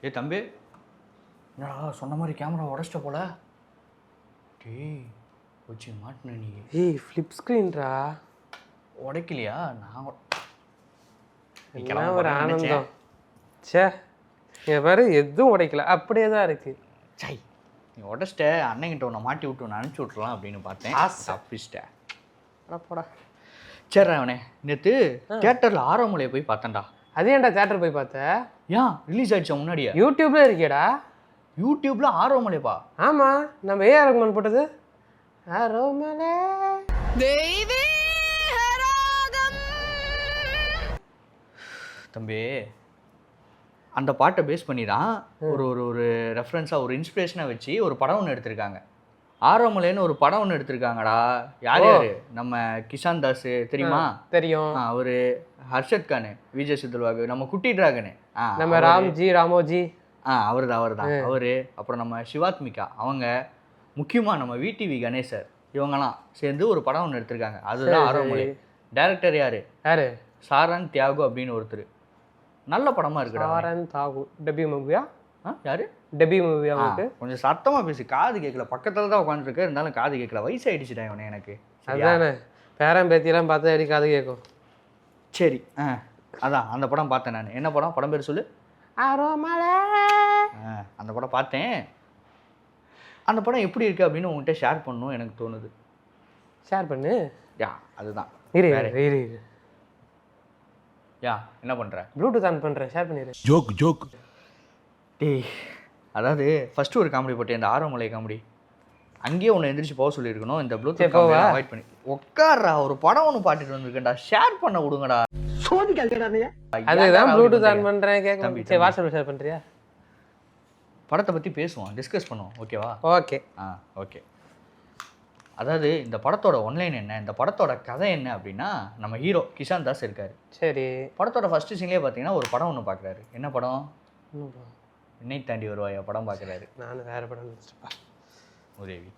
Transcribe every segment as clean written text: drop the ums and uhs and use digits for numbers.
ஏ தம்பி, என்னடா சொன்ன மாதிரி கேமரா உடச்சிட்ட போல. டேய் வச்சு மாட்டின நீ. ஏய் ஃப்ளிப் ஸ்க்ரீன்ரா. உடைக்கலையா? நான் என்ன ஒரு ஆனந்தம். சே என் பாரு எதுவும் உடைக்கல, அப்படியே தான் இருக்கு. சை, நீ உடச்சிட்ட. அண்ணங்கிட்ட உன்னை மாட்டி விட்டு ஒன்று அனுப்பிச்சி விட்றலாம் அப்படின்னு பார்த்தேன். தப்பிச்சிட்டேன். போடா. சரி அவனே, நேற்று தியேட்டரில் ஆரோமலையை போய் பார்த்தேன்டா. அது ஏன்டா தியேட்டர் போய் பார்த்த? ஏன் ரிலீஸ் ஆயிடுச்சா முன்னாடியே? யூடியூப்ல இருக்கேடா. யூடியூப்ல ஆரோமலைப்பா? ஆமா, நம்ம ஏஆர் ரஹ்மான் போட்டது. ஆரோமலை தெய்வீ ராகம். தம்பி, அந்த பாட்டை பேஸ் பண்ணி தான் ஒரு ஒரு ஒரு ரெஃபரன்ஸாக ஒரு இன்ஸ்பிரேஷனாக வச்சு ஒரு படம் ஒன்று எடுத்திருக்காங்க. ஆரோமலைன்னு ஒரு படம் ஒன்று எடுத்திருக்காங்கடா. யார் யார்? நம்ம கிஷான் தாஸ் தெரியுமா? தெரியும். அவர் ஹர்ஷத் கான், விஜய் சித்துல்வாகு, நம்ம குட்டி டிராகனு, நம்ம ராமோஜி. அவர் தான். அவர் அப்புறம் நம்ம சிவாத்மிகா, அவங்க முக்கியமாக நம்ம விடிவி கணேசர், இவங்கெல்லாம் சேர்ந்து ஒரு படம் ஒன்று எடுத்திருக்காங்க. அதுதான் ஆரோமலை. டைரக்டர் யாரு? சாரன் தியாகு அப்படின்னு ஒருத்தர். நல்ல படமா இருக்குடா. சாரன் தியாகு டெபியூ மூவியா? யாரு டெபியூ மூவியா? உங்களுக்கு கொஞ்சம் சத்தமா பேசி, காது கேட்கல. பக்கத்துல தான் உட்காந்துருக்க, இருந்தாலும் காது கேட்கல. வயசாயிடுச்சுடா இவனே எனக்கு. அதானே, பேரன் பேத்தியெல்லாம் பார்த்தா எப்படி காது கேட்கும். சரி, அதான் அந்த படம் பார்த்தேன் நான். என்ன படம்? படம் பேர் சொல்லு. ஆரோமலை. அந்த படம் பார்த்தேன். அந்த படம் எப்படி இருக்கு அப்படின்னு உங்கள்கிட்ட ஷேர் பண்ணணும் எனக்கு தோணுது. ஷேர் பண்ணு. யா அதுதான். இரு. யா என்ன பண்ற? ப்ளூடூத் ஆன் பண்றேன், ஷேர் பண்ணிடு. ஜோக். டேய், அதாவது ஃபர்ஸ்ட் ஒரு காமெடி போட்டேன், இந்த ஆரோமலை காமெடி. அங்கேயே உன்னை எந்திரிச்சு போக சொல்லியிருக்கணும். இந்த ப்ளூடூத் காமெடி அவாய்ட் பண்ணி உட்கார்றா. ஒரு படம் ஒன்று பாட்டுட்டு வந்திருக்கேன்டா, ஷேர் பண்ண விடுங்கடா. அதுதான் ப்ளூடூத் ஆன் பண்றேன், கேட்க. சரி, வாட்ஸ்அப்ல ஷேர் பண்றியா? படத்தை பற்றி பேசுவோம், டிஸ்கஸ் பண்ணுவோம். ஓகேவா? ஓகே. ஓகே. அதாவது இந்த படத்தோட ஒன்லைன் என்ன, இந்த படத்தோட கதை என்ன அப்படின்னா, நம்ம ஹீரோ கிஷான் தாஸ் இருக்காரு. சரி. படத்தோட ஃபர்ஸ்ட் சீன்லேயே பார்த்தீங்கன்னா ஒரு படம் ஒன்று பார்க்குறாரு. என்ன படம்? என்னை தாண்டி வருவாயா படம் பார்க்குறாரு. நான் வேற படம் நினச்சிட்டேன். உதவி.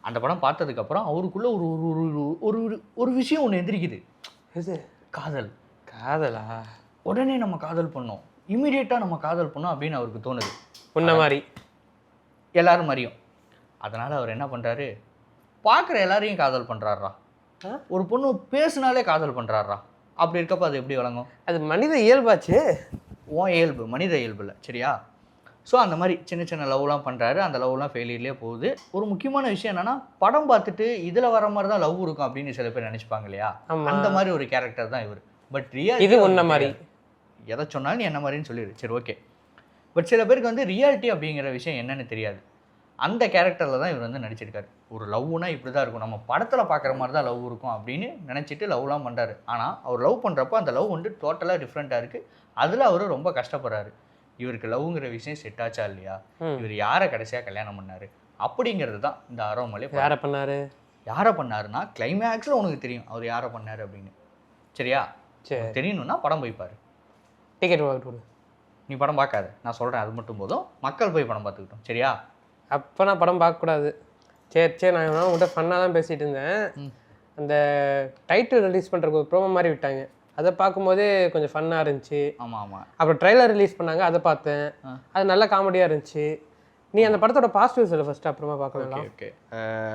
அந்த படம் பார்த்ததுக்கப்புறம் அவருக்குள்ள ஒரு ஒரு ஒரு ஒரு விஷயம் ஒன்று எந்திரிக்குது. இது காதலா? உடனே நம்ம காதல் பண்ணோம், இமீடியட்டாக நம்ம காதல் பண்ணோம் அப்படின்னு அவருக்கு தோணுது. உன்ன மாதிரி எல்லாரும் மாதிரியும். அதனால் அவர் என்ன பண்ணுறாரு, பார்க்குற எல்லாரையும் காதல் பண்ணுறாரா. ஒரு பொண்ணு பேசுனாலே காதல் பண்ணுறாரா. அப்படி இருக்கப்போ அது எப்படி வழங்கும்? அது மனித இயல்பாச்சு. உன் இயல்பு, மனித இயல்பு இல்லை, சரியா? ஸோ அந்த மாதிரி சின்ன சின்ன லவ்லாம் பண்ணுறாரு. அந்த லவ்லாம் ஃபெயிலியர்லேயே போகுது. ஒரு முக்கியமான விஷயம் என்னென்னா, படம் பார்த்துட்டு இதில் வர மாதிரி தான் லவ் இருக்கும் அப்படின்னு சில பேர் நினச்சிப்பாங்க இல்லையா? அந்த மாதிரி ஒரு கேரக்டர் தான் இவர். பட் இது உன்ன மாதிரி. எதை சொன்னாலும் நீ என்ன மாதிரின்னு சொல்லிடு, சரி ஓகே. பட் சில பேருக்கு வந்து ரியாலிட்டி அப்படிங்கிற விஷயம் என்னன்னு தெரியாது. அந்த கேரக்டரில் தான் இவர் வந்து நடிச்சிருக்காரு. ஒரு லவ்னா இப்படி தான் இருக்கும், நம்ம படத்தில் பார்க்குற மாதிரி தான் லவ் இருக்கும் அப்படின்னு நினச்சிட்டு லவ்லாம் பண்ணுறாரு. ஆனால் அவர் லவ் பண்ணுறப்போ அந்த லவ் வந்து டோட்டலாக டிஃப்ரெண்ட்டாக இருக்குது. அதில் அவர் ரொம்ப கஷ்டப்படுறாரு. இவருக்கு லவ்ங்கிற விஷயம் செட் ஆச்சா இல்லையா, இவர் யாரை கடைசியாக கல்யாணம் பண்ணார் அப்படிங்கிறது தான் இந்த ஆரோமலை. யாரை பண்ணாருன்னா கிளைமேக்ஸில் உனக்கு தெரியும் அவர் யாரை பண்ணார் அப்படின்னு. சரியா? தெரியணும்னா படம் போய் பாரு. டிக்கெட் வாங்கிட்டு நீ படம் பார்க்காத, நான் சொல்கிறேன், அது மட்டும் போதும். மக்கள் போய் படம் பார்த்துக்கிட்டோம், சரியா? அப்போ நான் படம் பார்க்கக்கூடாது. சரி, நான் உங்கள்கிட்ட ஃபன்னாக தான் பேசிகிட்டு இருந்தேன். அந்த டைட்டில் ரிலீஸ் பண்ணுறதுக்கு ஒரு ப்ரோமோ மாதிரி விட்டாங்க, அதை பார்க்கும்போதே கொஞ்சம் ஃபன்னாக இருந்துச்சு. ஆமாம். அப்புறம் ட்ரெய்லர் ரிலீஸ் பண்ணாங்க, அதை பார்த்தேன். அது நல்ல காமெடியாக இருந்துச்சு. நீ அந்த படத்தோட பாசிட்டிவ்ஸ் இல்லை ஃபஸ்ட்டு, அப்புறமா பார்க்கலாம். ஓகே.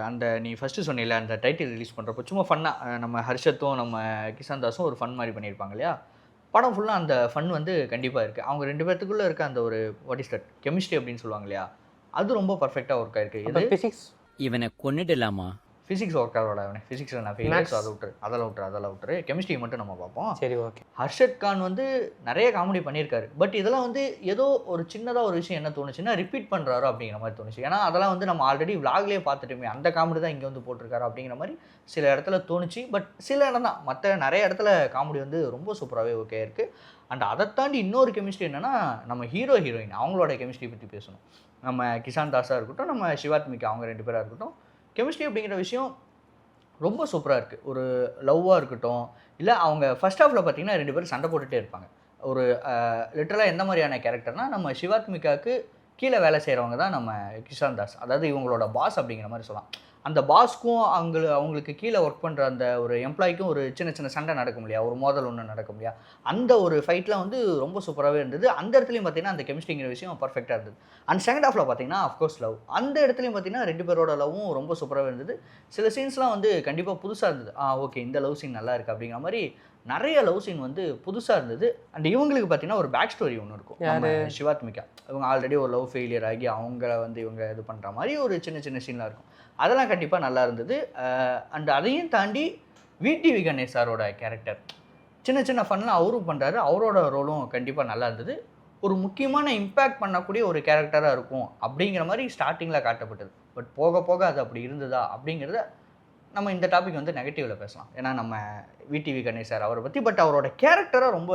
அந்த நீ ஃபஸ்ட்டு சொன்னீங்களே, அந்த டைட்டில் ரிலீஸ் பண்ணுறப்போ சும்மா ஃபன்னாக நம்ம ஹர்ஷத்தும் நம்ம கிஷான் தாஸும் ஒரு ஃபன் மாதிரி பண்ணியிருப்பாங்க இல்லையா? படம் ஃபுல்லாக அந்த ஃபன் வந்து கண்டிப்பாக இருக்குது. அவங்க ரெண்டு பேர்த்துக்குள்ளே இருக்க அந்த ஒரு வாட் இஸ் தட் கெமிஸ்ட்ரி அப்படின்னு சொல்லுவாங்க இல்லையா, அது ரொம்ப பர்ஃபெக்டாக ஒர்க் ஆயிருக்கு. இது ஃபிசிக்ஸ் இவனை கொன்னுடலாமா? ஃபிசிக்ஸ் ஒர்க் ஆகோட அவனே. ஃபிசிக்ஸில் நான் ஃபெயில்ஸ், அதெல்லாம் விட்டுரு. கெமிஸ்ட்ரி மட்டும் நம்ம பார்ப்போம். சரி ஓகே. ஹர்ஷத் கான் வந்து நிறைய காமெடி பண்ணியிருக்காரு. பட் இதெல்லாம் வந்து ஏதோ ஒரு சின்னதாக ஒரு விஷயம் என்ன தோணுச்சுன்னா, ரிப்பீட் பண்ணுறாரோ அப்படிங்கிற மாதிரி தோணுச்சு. ஏன்னா அதெல்லாம் வந்து நம்ம ஆல்ரெடி விளாக்லேயே பார்த்துட்டுமே, அந்த காமெடி தான் இங்கே வந்து போட்டிருக்காரு அப்படிங்கிற மாதிரி சில இடத்துல தோணுச்சு. பட் சில இடம் தான், மற்ற நிறைய இடத்துல காமெடி வந்து ரொம்ப சூப்பராகவே ஓகே இருக்குது. அண்ட் அதை தாண்டி இன்னொரு கெமிஸ்ட்ரி என்னென்னா, நம்ம ஹீரோ ஹீரோயின் அவங்களோட கெமிஸ்ட்ரி பற்றி பேசணும். நம்ம கிஷான் தாஸாக இருக்கட்டும், நம்ம சிவாத்மிகா, அவங்க ரெண்டு பேராக இருக்கட்டும், கெமிஸ்ட்ரி அப்படிங்கிற விஷயம் ரொம்ப சூப்பராக இருக்குது. ஒரு லவ்வாக இருக்கட்டும், இல்லை அவங்க ஃபர்ஸ்ட் ஹாஃபில் பார்த்தீங்கன்னா ரெண்டு பேரும் சண்டை போட்டுகிட்டே இருப்பாங்க. ஒரு லிட்டரலாக எந்த மாதிரியான கேரக்டர்னால், நம்ம சிவாத்மிகாவுக்கு கீழே வேலை செய்கிறவங்க தான் நம்ம கிஷான் தாஸ், அதாவது இவங்களோட பாஸ் அப்படிங்கிற மாதிரி சொல்லலாம். அந்த பாஸ்க்கும் அவங்களுக்கு கீழே ஒர்க் பண்ணுற அந்த ஒரு எம்ப்ளாய்க்கும் ஒரு சின்ன சின்ன சண்டை நடக்கும் இல்லையா, ஒரு மோதல் ஒன்று நடக்கும் இல்லையா, அந்த ஒரு ஃபைட்லாம் வந்து ரொம்ப சூப்பராகவே இருந்தது. அந்த இடத்துலையும் பார்த்தீங்கன்னா அந்த கெமிஸ்ட்ரிங்கிற விஷயம் பர்ஃபெக்டாக இருந்தது. அண்ட் செகண்ட் ஹாஃபில் பார்த்தீங்கன்னா அஃப்கோர்ஸ் லவ், அந்த இடத்துலையும் பார்த்தீங்கன்னா 2 பேரோட லவ்வும் ரொம்ப சூப்பராகவே இருந்தது. சில சீன்ஸ்லாம் வந்து கண்டிப்பாக புதுசாக இருந்தது. ஓகே இந்த லவ் சீன் நல்லா இருக்குது அப்படிங்கிற மாதிரி நிறைய லவ் சீன் வந்து புதுசாக இருந்தது. அண்ட் இவங்களுக்கு பார்த்தீங்கன்னா ஒரு பேக் ஸ்டோரி ஒன்று இருக்கும். நம்ம சிவாத்மிகா இவங்க ஆல்ரெடி ஒரு லவ் ஃபெயிலியர் ஆகி அவங்கள வந்து இவங்க இது பண்ணுற மாதிரி ஒரு சின்ன சின்ன சீன்லாம் இருக்கும். அதெல்லாம் கண்டிப்பாக நல்லா இருந்தது. அண்ட் அதையும் தாண்டி விடிவி கணேஷ் சாரோட கேரக்டர் சின்ன சின்ன ஃபன்லாம் அவரும் பண்ணுறாரு, அவரோட ரோலும் கண்டிப்பாக நல்லா இருந்தது. ஒரு முக்கியமான இம்பேக்ட் பண்ணக்கூடிய ஒரு கேரக்டராக இருக்கும் அப்படிங்கிற மாதிரி ஸ்டார்டிங்கில் காட்டப்பட்டது. பட் போக போக அது அப்படி இருந்ததா அப்படிங்கிறத நம்ம இந்த டாபிக் வந்து நெகட்டிவில் பேசலாம். ஏன்னா நம்ம விடிவி கணேஷ் சார் அவரை பற்றி, பட் அவரோட கேரக்டராக ரொம்ப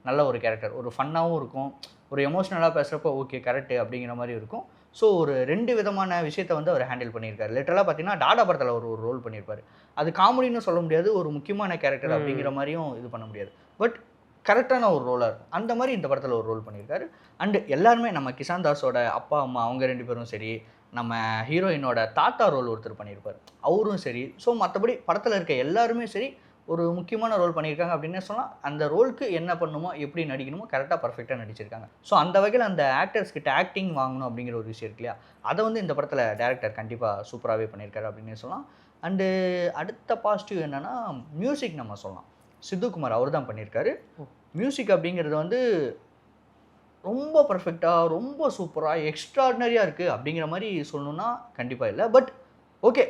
நல்ல ஒரு கேரக்டர், ஒரு ஃபன்னாகவும் இருக்கும், ஒரு எமோஷ்னலாக பேசுகிறப்போ ஓகே கரெக்டு அப்படிங்கிற மாதிரி இருக்கும். ஸோ ஒரு 2 விதமான விஷயத்தை வந்து அவர் ஹேண்டில் பண்ணியிருக்காரு. லிட்டரலாக பார்த்தீங்கன்னா டாடா படத்தில் ஒரு ரோல் பண்ணியிருப்பார். அது காமெடின்னு சொல்ல முடியாது, ஒரு முக்கியமான கேரக்டர் அப்படிங்கிற மாதிரியும் இது பண்ண முடியாது. பட் கரெக்டான ஒரு ரோலாக இருக்கும். அந்த மாதிரி இந்த படத்தில் ஒரு ரோல் பண்ணியிருக்காரு. அண்டு எல்லாருமே நம்ம கிஷான் தாஸோட அப்பா அம்மா அவங்க 2 பேரும் சரி, நம்ம ஹீரோயினோட தாத்தா ரோல் ஒருத்தர் பண்ணியிருப்பார் அவரும் சரி. ஸோ மற்றபடி படத்தில் இருக்க எல்லாருமே சரி ஒரு முக்கியமான ரோல் பண்ணியிருக்காங்க அப்படின்னு சொன்னால் அந்த ரோலுக்கு என்ன பண்ணணுமோ எப்படி நடிக்கணுமோ கரெக்டாக பர்ஃபெக்டாக நடிச்சிருக்காங்க. ஸோ அந்த வகையில் அந்த ஆக்டர்ஸ் கிட்ட ஆக்டிங் வாங்கணும் அப்படிங்கிற ஒரு விஷயம் இருக்கு இல்லையா, அதை வந்து இந்த படத்தில் டேரக்டர் கண்டிப்பாக சூப்பராகவே பண்ணியிருக்காரு அப்படின்னு சொல்லலாம். அண்டு அடுத்த பாசிட்டிவ் என்னென்னா மியூசிக் நம்ம சொல்லலாம். சித்துக்குமார் அவர் தான் பண்ணியிருக்காரு. மியூசிக் அப்படிங்கிறது வந்து ரொம்ப பர்ஃபெக்டாக ரொம்ப சூப்பராக எக்ஸ்ட்ராடினரியாக இருக்குது அப்படிங்கிற மாதிரி சொல்லணுன்னா கண்டிப்பாக இல்லை. பட் ஓகே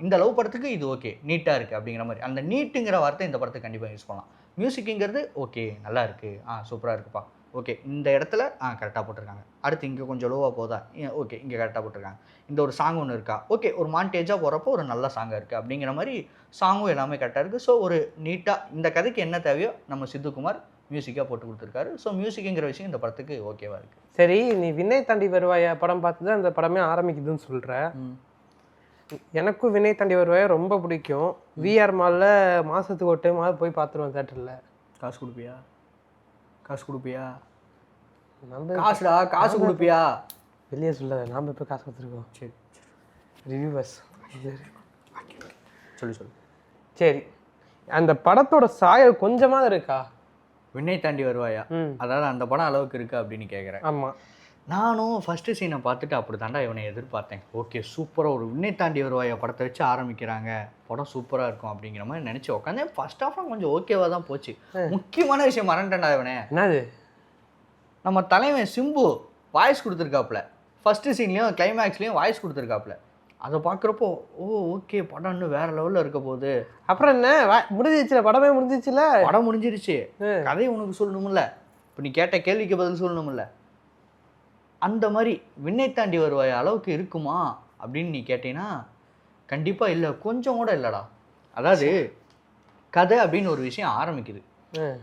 இந்த லவ் படத்துக்கு இது ஓகே நீட்டாக இருக்குது அப்படிங்கிற மாதிரி அந்த நீட்டுங்கிற வார்த்தை இந்த படத்துக்கு கண்டிப்பாக யூஸ் பண்ணலாம். மியூசிக்குங்கிறது ஓகே நல்லா இருக்குது, சூப்பராக இருக்குப்பா, ஓகே இந்த இடத்துல கரெக்டாக போட்டிருக்காங்க, அடுத்து இங்கே கொஞ்சம் லோவாக போதா, ஓகே இங்கே கரெக்டாக போட்டிருக்காங்க, இந்த ஒரு சாங் ஒன்று இருக்கா, ஓகே ஒரு மாண்டேஜாக போகிறப்போ ஒரு நல்ல சாங்காக இருக்குது அப்படிங்கிற மாதிரி சாங்கும் எல்லாமே கரெக்டாக இருக்குது. ஸோ ஒரு நீட்டாக இந்த கதைக்கு என்ன தேவையோ நம்ம சித்துக்குமார் மியூசிக்காக போட்டு கொடுத்துருக்காரு. ஸோ மியூசிக்குங்கிற விஷயம் இந்த படத்துக்கு ஓகேவாக இருக்குது. சரி, நீ விண்ணை தாண்டி வருவாயா படம் பார்த்து தான் அந்த படமே ஆரம்பிக்குதுன்னு சொல்கிற. எனக்கும் விண்ணை தாண்டி வருவாயா ரொம்ப பிடிக்கும். விஆர் மாலில் மாதத்துக்கு ஒரு டைம் போய் பார்த்துருவேன் தேட்டரில். காசு கொடுப்பியா? காசு கொடுப்பியா? நம்ம காசுடா, காசு கொடுப்பியா? வெளியே சொல்ல, நாம் இப்போ காசு கொடுத்துருக்கோம். சரி ரிவ்யூவர்ஸ் சொல்லு. சரி, அந்த படத்தோட சாயல் கொஞ்சமாக இருக்கா விண்ணை தாண்டி வருவாயா? அதாவது அந்த படம் அளவுக்கு இருக்கா அப்படின்னு கேட்குறேன். ஆமாம், நானும் ஃபஸ்ட்டு சீனை பார்த்துட்டு அப்படி தாண்டா இவனை எதிர்பார்த்தேன். ஓகே சூப்பராக ஒரு விண்ணை தாண்டி வருவாயா படத்தை வச்சு ஆரம்பிக்கிறாங்க, படம் சூப்பராக இருக்கும் அப்படிங்கிற மாதிரி நினச்சி உட்காந்தேன். ஃபர்ஸ்ட் ஆஃப்லாம் கொஞ்சம் ஓகேவாக தான் போச்சு. முக்கியமான விஷயம் மறந்துட்டேன்டா இவனே. என்னது? நம்ம தலைவன் சிம்பு வாய்ஸ் கொடுத்துருக்காப்புல, ஃபஸ்ட்டு சீன்லேயும் கிளைமேக்ஸ்லேயும் வாய்ஸ் கொடுத்துருக்காப்புல. அதை பார்க்குறப்போ ஓகே படம் இன்னும் வேறு லெவலில் இருக்க போகுது. அப்புறம் என்ன முடிஞ்சிச்சுல, படமே முடிஞ்சிச்சுல. படம் முடிஞ்சிருச்சு, கதையை உனக்கு சொல்லணும்ல, இப்போ நீ கேட்ட கேள்விக்கு பதில் சொல்லணும்ல. அந்த மாதிரி விண்ணை தாண்டி வருவாய் அளவுக்கு இருக்குமா அப்படின்னு நீ கேட்டீங்கன்னா கண்டிப்பாக இல்லை, கொஞ்சம் கூட இல்லைடா. அதாவது கதை அப்படின்னு ஒரு விஷயம் ஆரம்பிக்குது,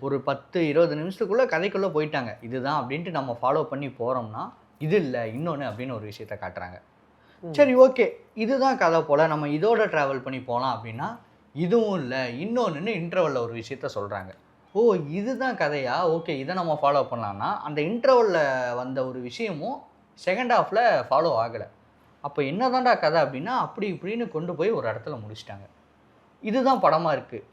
ஒரு 10-20 நிமிஷத்துக்குள்ளே கதைக்குள்ளே போயிட்டாங்க, இதுதான் அப்படின்ட்டு நம்ம ஃபாலோ பண்ணி போகிறோம்னா இது இல்லை இன்னொன்று அப்படின்னு ஒரு விஷயத்த காட்டுறாங்க. சரி ஓகே இதுதான் கதை போல் நம்ம இதோட ட்ராவல் பண்ணி போகலாம் அப்படின்னா இதுவும் இல்லை இன்னொன்று இன்டர்வலில் ஒரு விஷயத்த சொல்கிறாங்க. இதுதான் கதையா, ஓகே இதை நம்ம ஃபாலோ பண்ணலான்னா அந்த இன்டர்வலில் வந்த ஒரு விஷயமும் செகண்ட் ஹாஃபில் ஃபாலோ ஆகலை. அப்போ என்ன தான்டா கதை அப்படின்னா அப்படி இப்படின்னு கொண்டு போய் ஒரு இடத்துல முடிச்சிட்டாங்க. இதுதான் படமாக இருக்குது.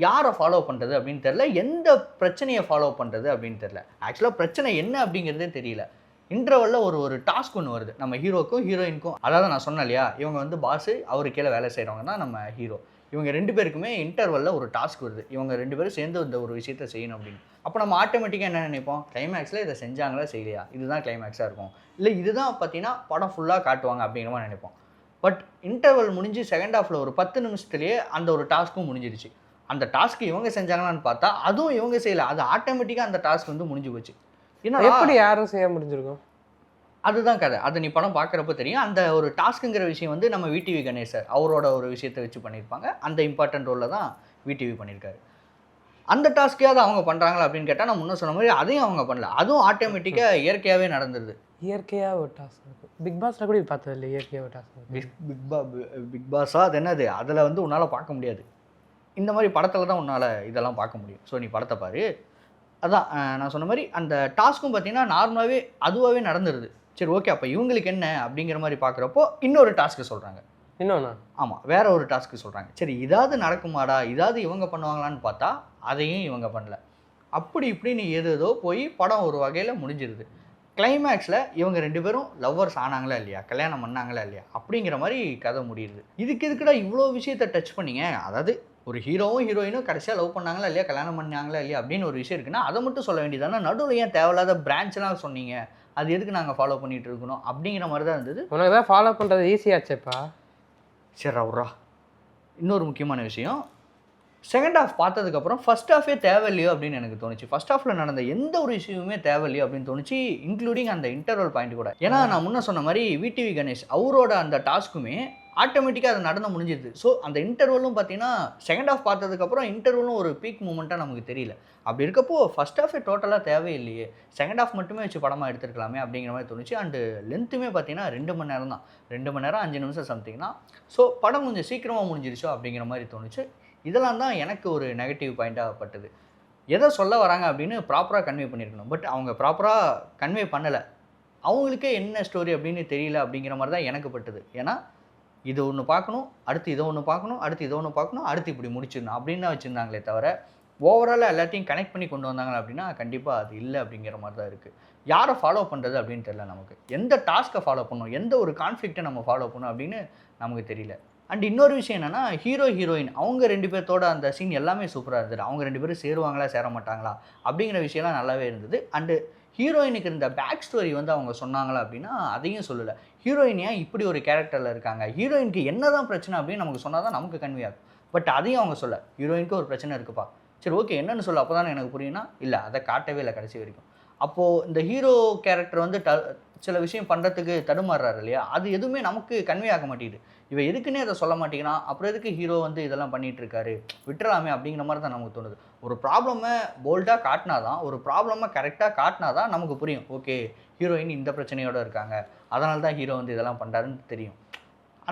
யாரை ஃபாலோ பண்ணுறது அப்படின்னு தெரில, எந்த பிரச்சனையை ஃபாலோ பண்ணுறது அப்படின்னு தெரில. ஆக்சுவலாக பிரச்சனை என்ன அப்படிங்கிறதே தெரியல. இன்டர்வலில் ஒரு டாஸ்க் ஒன்று வருது நம்ம ஹீரோக்கும் ஹீரோயினுக்கும். அதாவது நான் சொன்னேன் இல்லையா, இவங்க வந்து பாஸு, அவரு கீழே வேலை செய்கிறவங்க தான் நம்ம ஹீரோ. இவங்க 2 பேருக்குமே இன்டர்வலில் ஒரு டாஸ்க் வருது, இவங்க 2 பேரும் சேர்ந்து இந்த ஒரு விஷயத்த செய்யணும் அப்படின்னு. அப்போ நம்ம ஆட்டோமேட்டிக்காக என்ன நினைப்போம், கிளைமேக்ஸில் இதை செஞ்சாங்களா செய்யலையா, இதுதான் கிளைமேக்ஸாக இருக்கும், இல்லை இதுதான் பார்த்தீங்கன்னா படம் ஃபுல்லாக காட்டுவாங்க அப்படிங்கிற மாதிரி நினைப்போம். பட் இன்டர்வல் முடிஞ்சு செகண்ட் ஹாஃபில் ஒரு 10 நிமிஷத்துலேயே அந்த ஒரு டாஸ்க்கும் முடிஞ்சிருச்சு. அந்த டாஸ்க்கு இவங்க செஞ்சாங்களான்னு பார்த்தா அதுவும் இவங்க செய்யலை, அது ஆட்டோமேட்டிக்காக அந்த டாஸ்க் வந்து முடிஞ்சு போச்சு. என்ன எப்படி யாரும் செய்ய முடிஞ்சிருக்கும், அதுதான் கதை. அது நீ படம் பார்க்குறப்ப தெரியும். அந்த ஒரு டாஸ்க்குங்கிற விஷயம் வந்து நம்ம விடிவி கணேஷ் சார் அவரோட ஒரு விஷயத்தை வச்சு பண்ணியிருப்பாங்க. அந்த இம்பார்ட்டன்ட் ரோலில் தான் விடிவி பண்ணியிருக்காரு. அந்த டாஸ்க்கையாவது அவங்க பண்ணுறாங்களா அப்படின்னு கேட்டால் நான் முன்னே சொன்ன மாதிரி அதையும் அவங்க பண்ணல, அதுவும் ஆட்டோமேட்டிக்காக இயற்கையாகவே நடந்துருது. இயற்கையாக ஒரு டாஸ்க் இருக்கும். பிக் பாஸில் கூட பார்த்தது இல்லை இயற்கையாக ஒரு டாஸ்க். பிக் பாஸா அது என்னது, அதில் வந்து உன்னால் பார்க்க முடியாது. இந்த மாதிரி படத்தில் தான் உன்னால் இதெல்லாம் பார்க்க முடியும். ஸோ நீ படத்தை பாரு. அதான் நான் சொன்ன மாதிரி அந்த டாஸ்க்கும் பார்த்தீங்கன்னா நார்மலாகவே அதுவாகவே நடந்துருது. சரி ஓகே அப்போ இவங்களுக்கு என்ன அப்படிங்கிற மாதிரி பார்க்குறப்போ இன்னொரு டாஸ்க்கு சொல்கிறாங்க. இன்னொன்னா ஆமாம், வேற ஒரு டாஸ்க்கு சொல்கிறாங்க. சரி இதாவது நடக்குமாடா, இதாவது இவங்க பண்ணுவாங்களான்னு பார்த்தா அதையும் இவங்க பண்ணல. அப்படி இப்படின்னு ஏதேதோ போய் படம் ஒரு வகையில் முடிஞ்சிருது. கிளைமேக்ஸில் இவங்க 2 பேரும் லவ்வர்ஸ் ஆனாங்களா இல்லையா, கல்யாணம் பண்ணாங்களா இல்லையா அப்படிங்கிற மாதிரி கதை முடியுது. இதுக்கு எதுக்குடா இவ்வளோ விஷயத்தை டச் பண்ணீங்க? அதாவது ஒரு ஹீரோவும் ஹீரோயினும் கடைசியாக லவ் பண்ணாங்களா இல்லையா, கல்யாணம் பண்ணாங்களா இல்லையா அப்படின்னு ஒரு விஷயம் இருக்குன்னா அதை மட்டும் சொல்ல வேண்டியதானே. நடுவில் ஏன் தேவையில்லாத பிரான்ச்லாம் சொன்னீங்க? அது எதுக்கு நாங்கள் ஃபாலோ பண்ணிகிட்டு இருக்கணும் அப்படிங்கிற மாதிரி தான் இருந்தது. உனக்கு தான் ஃபாலோ பண்ணுறது ஈஸியாச்சேப்பா. சரி அவுரா, இன்னொரு முக்கியமான விஷயம், செகண்ட் ஹாஃப் பார்த்ததுக்கப்புறம் ஃபர்ஸ்ட் ஹாஃபே தேவையில்லையோ அப்படின்னு எனக்கு தோணுச்சு. ஃபர்ஸ்ட் ஹாஃபில் நடந்த எந்த ஒரு விஷயமுமே தேவையில்லையோ அப்படின்னு தோணுச்சு, இன்க்ளூடிங் அந்த இன்டர்வல் பாயிண்ட் கூட. ஏன்னா நான் முன்ன சொன்ன மாதிரி விடிவி கணேஷ் அவரோட அந்த டாஸ்க்குமே ஆட்டோமேட்டிக்காக அது நடந்து முடிஞ்சிருது. ஸோ அந்த இன்டர்வலும் பார்த்தீங்கன்னா செகண்ட் ஹாஃப் பார்த்ததுக்கப்புறம் இன்டர்வலும் ஒரு பீக் மூமெண்ட்டாக நமக்கு தெரியல. அப்படி இருக்கப்போ ஃபர்ஸ்ட் ஹாஃபே டோட்டலாக தேவையில்லையே, செகண்ட் ஹாஃப் மட்டுமே வச்சு படமாக எடுத்துருக்கலாமே அப்படிங்கிற மாதிரி தோணுச்சு. அண்டு லென்த்துமே பார்த்தீங்கன்னா 2 மணி நேரம் தான், 2 மணி நேரம் 5 நிமிஷம் சம்திங் தான். ஸோ படம் கொஞ்சம் சீக்கிரமாக முடிஞ்சிருச்சோ அப்படிங்கிற மாதிரி தோணுச்சு. இதெல்லாம் தான் எனக்கு ஒரு நெகட்டிவ் பாயிண்ட்டாக பட்டது. எதை சொல்ல வராங்க அப்படின்னு ப்ராப்பராக கன்வே பண்ணியிருக்கணும். பட் அவங்க ப்ராப்பராக கன்வே பண்ணலை. அவங்களுக்கே என்ன ஸ்டோரி அப்படின்னு தெரியல அப்படிங்கிற மாதிரி தான் எனக்கு பட்டது. ஏன்னா இது ஒன்று பார்க்கணும், அடுத்து இதை ஒன்று பார்க்கணும், அடுத்து இதை ஒன்று பார்க்கணும், அடுத்து இப்படி முடிச்சிடணும் அப்படின்னு தான் வச்சுருந்தாங்களே தவிர ஓவராலாக எல்லாத்தையும் கனெக்ட் பண்ணி கொண்டு வந்தாங்க அப்படின்னா கண்டிப்பாக அது இல்லை அப்படிங்கிற மாதிரி தான் இருக்குது. யாரை ஃபாலோ பண்ணுறது அப்படின்னு தெரியல நமக்கு. எந்த டாஸ்க்கை ஃபாலோ பண்ணணும், எந்த ஒரு கான்ஃப்ளிக்ட்டை நம்ம ஃபாலோ பண்ணணும் அப்படின்னு நமக்கு தெரியல. அண்ட் இன்னொரு விஷயம் என்னென்னா, ஹீரோ ஹீரோயின் அவங்க 2 பேர்த்தோட அந்த சீன் எல்லாமே சூப்பராக இருந்தது. அவங்க 2 பேரும் சேருவாங்களா சேர மாட்டாங்களா அப்படிங்கிற விஷயம்லாம் நல்லாவே இருந்தது. அண்டு ஹீரோயினுக்கு இருந்த பேக் ஸ்டோரி வந்து அவங்க சொன்னாங்களா அப்படின்னா அதையும் சொல்லலை. ஹீரோயின் ஏன் இப்படி ஒரு கேரக்டரில் இருக்காங்க, ஹீரோயினுக்கு என்ன தான் பிரச்சனை அப்படின்னு நமக்கு சொன்னால் தான் நமக்கு கன்வே ஆகும். பட் அதையும் அவங்க சொல்ல, ஹீரோயினுக்கு ஒரு பிரச்சனை இருக்குப்பா, சரி ஓகே என்னன்னு சொல்ல, அப்போ தானே எனக்கு புரியும்னா இல்லை, அதை காட்டவே இல்லை கடைசி வரைக்கும். அப்போது இந்த ஹீரோ கேரக்டர் வந்து சில விஷயம் பண்ணுறதுக்கு தடுமாறுறாரு இல்லையா, அது எதுவுமே நமக்கு கன்வே ஆக மாட்டேங்குது. இவன் எதுக்குன்னே அதை சொல்ல மாட்டேங்கிறான், அப்புறம் எதுக்கு ஹீரோ வந்து இதெல்லாம் பண்ணிகிட்டு இருக்காரு, விட்டுறாமே அப்படிங்கிற மாதிரி தான் நமக்கு தோணுது. ஒரு ப்ராப்ளமை போல்டாக காட்டினா தான், ஒரு ப்ராப்ளமை கரெக்டாக காட்டினா தான் நமக்கு புரியும். ஓகே ஹீரோயின் இந்த பிரச்சனையோடு இருக்காங்க, அதனால தான் ஹீரோ வந்து இதெல்லாம் பண்ணுறாருன்னு தெரியும்.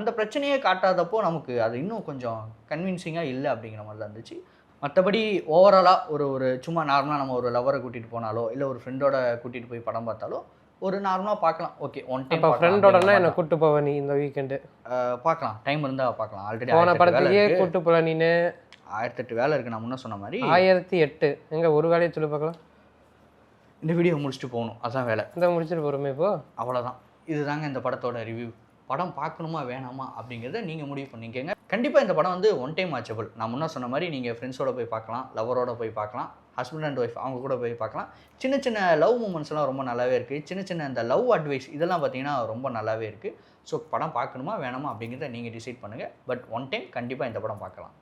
அந்த பிரச்சனையே காட்டாதப்போ நமக்கு அது இன்னும் கொஞ்சம் கன்வின்சிங்காக இல்லை அப்படிங்கிற மாதிரி தான் இருந்துச்சு. மற்றபடி ஓவராலாக ஒரு சும்மா நார்மலாக நம்ம ஒரு லவரை கூட்டிகிட்டு போனாலோ இல்லை ஒரு ஃப்ரெண்டோட கூட்டிகிட்டு போய் படம் பார்த்தாலோ ஒரு நார்மலாக பார்க்கலாம். ஓகே ஒன் டைம் ஃப்ரெண்டோடனா என்ன கூட்டு போவ நீ இந்த வீக்கெண்டு பார்க்கலாம், டைம் இருந்தால் பார்க்கலாம். ஆல்ரெடி போன படத்துலேயே கூட்டு போகல நீனு. 1008 வேலை இருக்குது. நான் முன்ன சொன்ன மாதிரி 1008 எங்கே ஒரு வேலையை சொல்லி பார்க்கலாம். இந்த வீடியோ முடிச்சுட்டு போகணும், அதான் வேலை. இந்த முடிச்சுட்டு போகிறோமே இப்போ, அவ்வளோதான். இதுதாங்க இந்த படத்தோட ரிவ்யூ. படம் பார்க்கணுமா வேணாமா அப்படிங்கிறத நீங்கள் முடிவு பண்ணிக்கங்க. கண்டிப்பாக இந்த படம் வந்து ஒன் டைம் வாட்சபிள். நான் முன்ன சொன்ன மாதிரி நீங்கள் ஃப்ரெண்ட்ஸோட போய் பார்க்கலாம், லவரோட போய் பார்க்கலாம், ஹஸ்பண்ட் அண்ட் ஒய்ஃப் அவங்க கூட போய் பார்க்கலாம். சின்ன சின்ன லவ் மூமெண்ட்ஸ்லாம் ரொம்ப நல்லாவே இருக்குது. சின்ன சின்ன அந்த லவ் அட்வைஸ் இதெல்லாம் பார்த்தீங்கன்னா ரொம்ப நல்லாவே இருக்குது. ஸோ படம் பார்க்கணுமா வேணாமா அப்படிங்கிறத நீங்கள் டிசைட் பண்ணுங்கள். பட் ஒன் டைம் கண்டிப்பாக இந்த படம் பார்க்கலாம்.